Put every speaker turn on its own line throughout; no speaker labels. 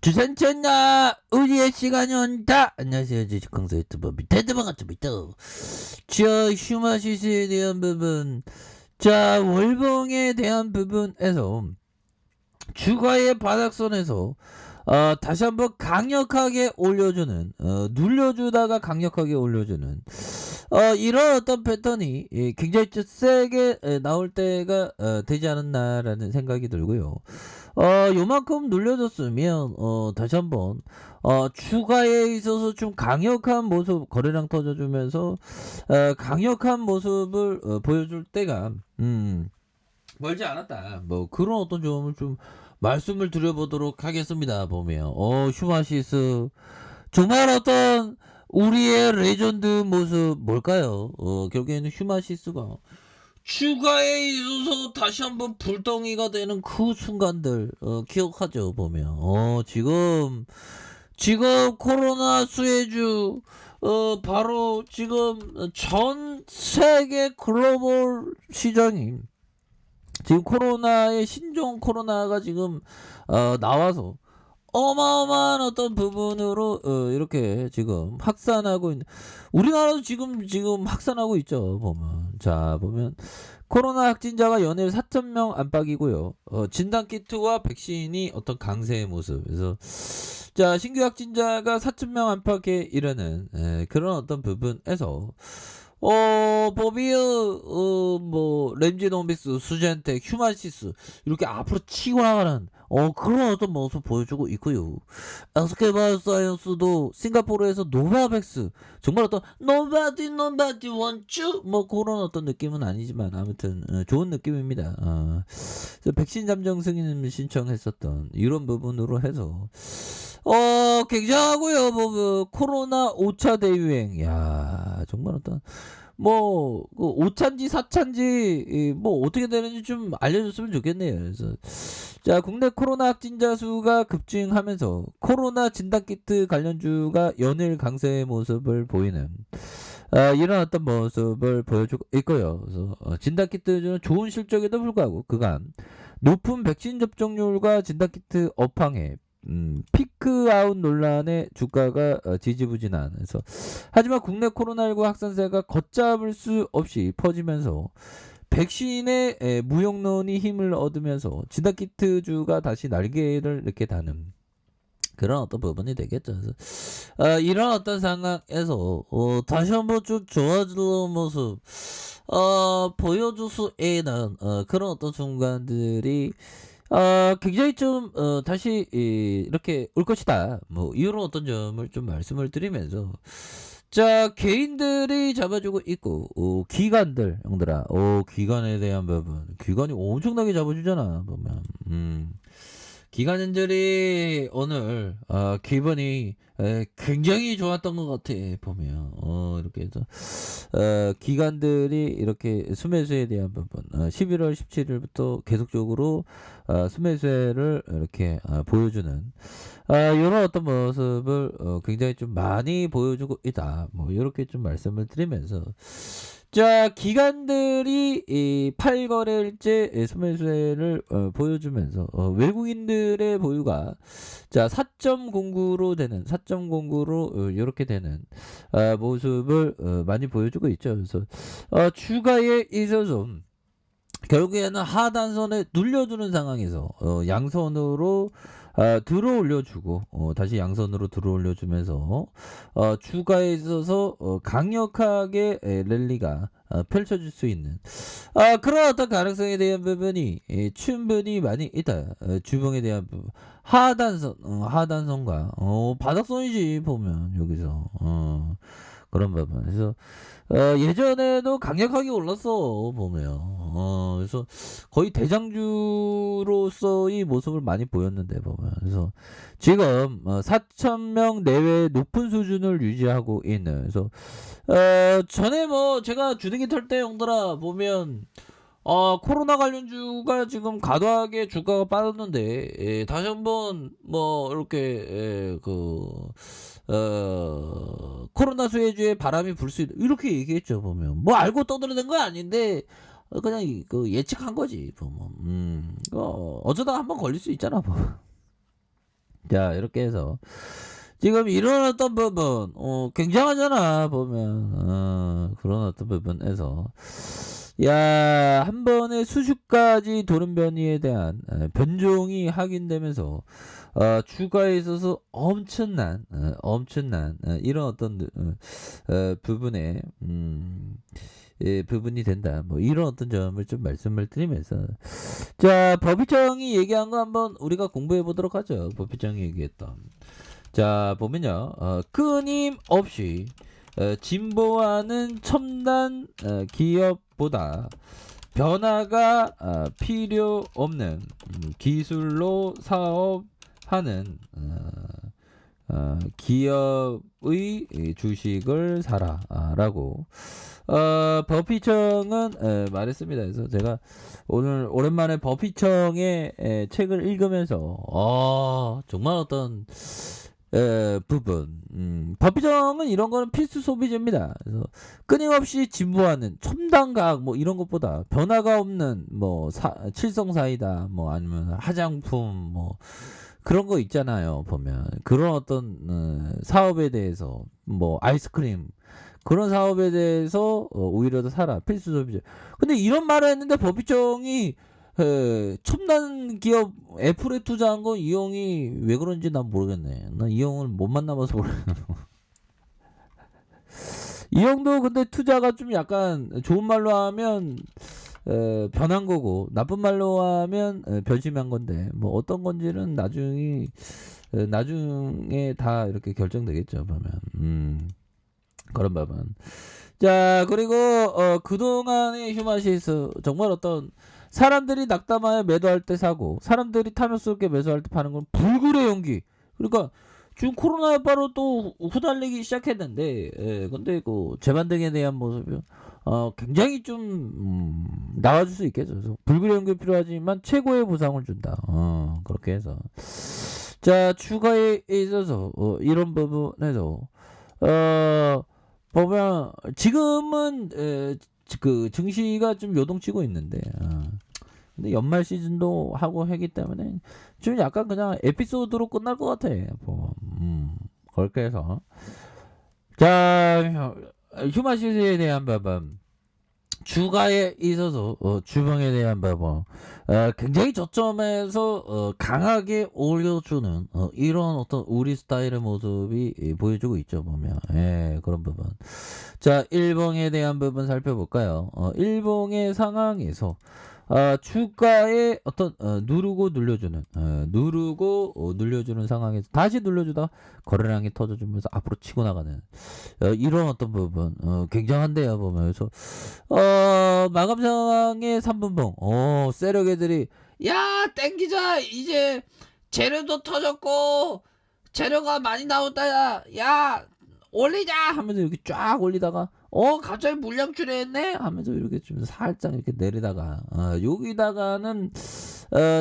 주산천나 우리의 시간이 온다. 안녕하세요, 주식강사 유튜버 밑에드방아입니다. 자, 휴마시스에 대한 부분, 자 월봉에 대한 부분에서 주가의 바닥선에서 다시 한번 강력하게 올려주는, 눌려주다가 강력하게 올려주는 이런 어떤 패턴이 굉장히 좀 세게 나올 때가 되지 않았나라는 생각이 들고요. 요만큼 눌려줬으면 다시 한번 추가에 있어서 좀 강력한 모습, 거래량 터져주면서 강력한 모습을 보여줄 때가 멀지 않았다. 뭐 그런 어떤 점을 좀 말씀을 드려보도록 하겠습니다. 보면 휴마시스 정말 어떤 우리의 레전드 모습 뭘까요? 결국에는 휴마시스가 추가에 있어서 다시 한번 불덩이가 되는 그 순간들 기억하죠. 보면 지금 코로나 수혜주 바로 지금 전 세계 글로벌 시장이 지금 코로나의 신종 코로나가 지금 나와서 어마어마한 어떤 부분으로 이렇게 지금 확산하고 있는, 우리나라도 지금 확산하고 있죠. 보면 코로나 확진자가 연일 4,000명 안팎이고요. 진단키트와 백신이 어떤 강세의 모습. 그래서 자, 신규 확진자가 4,000명 안팎에 이르는 그런 어떤 부분에서 보비어, 뭐 램지노믹스, 수젠텍, 휴마시스 이렇게 앞으로 치고 나가는 그런 어떤 모습 보여주고 있고요. 에스케바이오사이언스도 싱가포르에서 노바백스, 정말 어떤 nobody want you 뭐 그런 어떤 느낌은 아니지만 아무튼 좋은 느낌입니다. 그래서 백신 잠정 승인을 신청했었던 이런 부분으로 해서 굉장하고요. 뭐 코로나 5차 대유행, 야 정말 어떤 뭐 5차인지 4차인지 뭐 어떻게 되는지 좀 알려줬으면 좋겠네요. 그래서 자, 국내 코로나 확진자 수가 급증하면서 코로나 진단키트 관련주가 연일 강세의 모습을 보이는 이런 어떤 모습을 보여주고 있고요. 그래서 진단키트는 좋은 실적에도 불구하고 그간 높은 백신 접종률과 진단키트 업황에 피크아웃 논란에 주가가 지지부진한. 그래서 하지만 국내 코로나19 확산세가 걷잡을 수 없이 퍼지면서 백신의 무용론이 힘을 얻으면서 진단키트주가 다시 날개를 이렇게 다는 그런 어떤 부분이 되겠죠. 그래서 이런 어떤 상황에서 다시 한번 좀 좋아지는 모습 보여줄 수 있는 그런 어떤 순간들이 굉장히 좀 다시 이렇게 올 것이다. 뭐 이런 어떤 점을 좀 말씀을 드리면서 자, 개인들이 잡아주고 있고 기관들, 형들아, 기관에 대한 부분, 기관이 엄청나게 잡아주잖아. 보면 기관인들이 오늘 기분이 굉장히 좋았던 것 같아. 보면 이렇게 해서 기관들이 이렇게 수매수에 대한 부분 11월 17일부터 계속적으로 수매수를 이렇게 보여주는 이런 어떤 모습을 굉장히 좀 많이 보여주고 있다. 뭐 이렇게 좀 말씀을 드리면서 자, 기관들이 이 8거래일째 소매수혜를 보여주면서 외국인들의 보유가 자 4.09로 되는 4.09로 이렇게 되는 모습을 많이 보여주고 있죠. 그래서 주가에 있어서 결국에는 하단선에 눌려주는 상황에서 양선으로 들어 올려주고 다시 양선으로 들어 올려주면서 주가에 있어서 강력하게 랠리가 펼쳐질 수 있는 그런 어떤 가능성에 대한 부분이 충분히 많이 있다. 주봉에 대한 부분 하단선과 바닥선이지 보면 여기서 그런 부분. 그래서 예전에도 강력하게 올랐어 보면 그래서 거의 대장주로서의 모습을 많이 보였는데 보면 그래서 지금 4,000명 내외의 높은 수준을 유지하고 있는. 그래서 전에 뭐 제가 주둥이 털 때 형들아 보면 코로나 관련주가 지금 과도하게 주가가 빠졌는데 다시 한번 뭐 이렇게 코로나 수혜주의 바람이 불 수 있다 이렇게 얘기했죠. 보면 뭐 알고 떠들어낸 건 아닌데 그냥 예측한 거지. 보면 어쩌다 한번 걸릴 수 있잖아. 뭐. 자, 이렇게 해서 지금 이런 어떤 부분 굉장하잖아 보면 그런 어떤 부분에서 야, 한 번에 수주까지 돌연변이에 대한 변종이 확인되면서 주가에 있어서 엄청난 이런 어떤 부분에 예, 부분이 된다. 뭐 이런 어떤 점을 좀 말씀을 드리면서 자, 법희정이 얘기한 거 한번 우리가 공부해 보도록 하죠. 법희정이 얘기했던 자, 보면요. 끊임없이 진보하는 첨단 기업보다 변화가 필요 없는 기술로 사업하는 기업의 주식을 사라라고 버피청은 말했습니다. 그래서 제가 오늘 오랜만에 버피청의 책을 읽으면서 정말 어떤 부분 버피청은 이런 거는 필수 소비재입니다. 그래서 끊임없이 진보하는 첨단과학 뭐 이런 것보다 변화가 없는 뭐 칠성사이다 뭐 아니면 화장품 뭐 그런 거 있잖아요. 보면 그런 어떤 사업에 대해서 뭐 아이스크림 그런 사업에 대해서 오히려 더 사라 필수 소비재. 근데 이런 말을 했는데 법희정이 첨단 기업 애플에 투자한 건 이 형이 왜 그런지 난 모르겠네. 난 이 형을 못 만나봐서 모르겠네. 이 형도 근데 투자가 좀 약간 좋은 말로 하면 변한 거고 나쁜 말로 하면 변심한 건데 뭐 어떤 건지는 나중에 다 이렇게 결정되겠죠 보면 그런 부분. 자, 그리고 그동안의 휴마시스 정말 어떤 사람들이 낙담하여 매도할 때 사고 사람들이 탐욕스럽게 매수할 때 파는 건 불굴의 용기. 그러니까 지금 코로나 여파로 또 후달리기 시작했는데 근데 그 재반등에 대한 모습이 굉장히 좀 나와줄 수 있겠죠. 그래서 불굴의 용기 필요하지만 최고의 보상을 준다. 그렇게 해서 자, 추가에 있어서 이런 부분에서 보면 지금은 그 증시가 좀 요동치고 있는데 근데 연말 시즌도 하고 하기 때문에 좀 약간 그냥 에피소드로 끝날 것 같아. 뭐, 그렇게 해서 자, 휴마시스에 대한 부분 주가에 있어서 주봉에 대한 부분 굉장히 저점에서 강하게 올려주는 이런 어떤 우리 스타일의 모습이 보여주고 있죠 보면 그런 부분. 자, 일봉에 대한 부분 살펴볼까요? 일봉의 상황에서 주가에 어떤 누르고 눌려주는 상황에서 다시 눌려주다 거래량이 터져주면서 앞으로 치고 나가는 이런 어떤 부분 굉장한데요 보면. 그래서 마감 상황의 3분봉 세력 애들이 야 땡기자 이제 재료도 터졌고 재료가 많이 나온다 야 올리자 하면서 이렇게 쫙 올리다가 갑자기 물량 줄여했네 하면서 이렇게 좀 살짝 이렇게 내리다가 여기다가는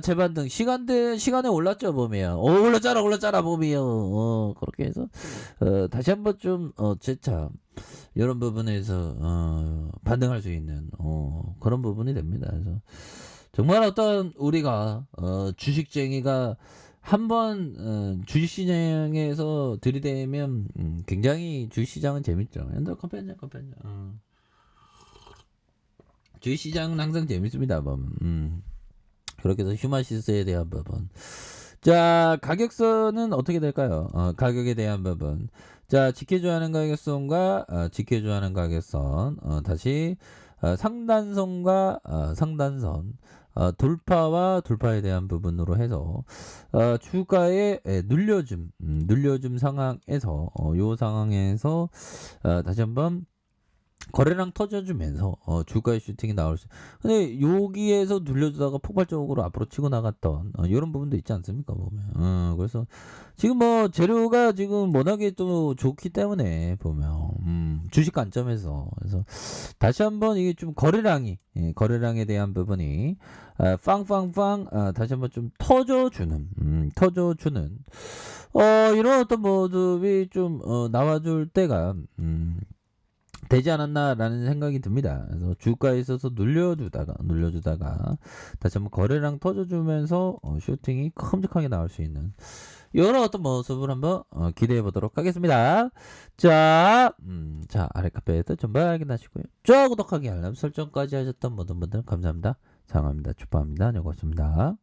재반등 시간에 올랐죠 보면 올랐잖아 보면 그렇게 해서 다시 한번 좀 재차 이런 부분에서 반등할 수 있는 그런 부분이 됩니다. 그래서 정말 어떤 우리가 주식쟁이가 한번 주식시장에서 들이대면 굉장히 주식시장은 재밌죠. 엔더 컴펜션 주식시장은 항상 재밌습니다. 그렇게 해서 휴마시스에 대한 부분. 자, 가격선은 어떻게 될까요? 가격에 대한 부분. 자, 지켜줘야 하는 가격선과 지켜줘야 하는 가격선 다시 상단선과 상단선 돌파와 돌파에 대한 부분으로 해서 주가의 눌려줌 상황에서 요 상황에서 다시 한번 거래량 터져주면서 주가의 슈팅이 나올 수. 근데 여기에서 눌려주다가 폭발적으로 앞으로 치고 나갔던 이런 부분도 있지 않습니까 보면. 그래서 지금 뭐 재료가 지금 워낙에 또 좋기 때문에 보면 주식 관점에서 그래서 다시 한번 이게 좀 거래량에 대한 부분이 빵빵빵 다시 한번 좀 터져주는 이런 어떤 모습이 좀 나와줄 때가 되지 않았나라는 생각이 듭니다. 그래서 주가에 있어서 눌려주다가 다시 한번 거래량 터져주면서 슈팅이 큼직하게 나올 수 있는 이런 어떤 모습을 한번 기대해 보도록 하겠습니다. 자, 아래 카페에서 전부 확인하시고요. 좋아요, 구독하기, 알람 설정까지 하셨던 모든 분들 감사합니다. 사랑합니다. 축하합니다. 안녕히 계십니다.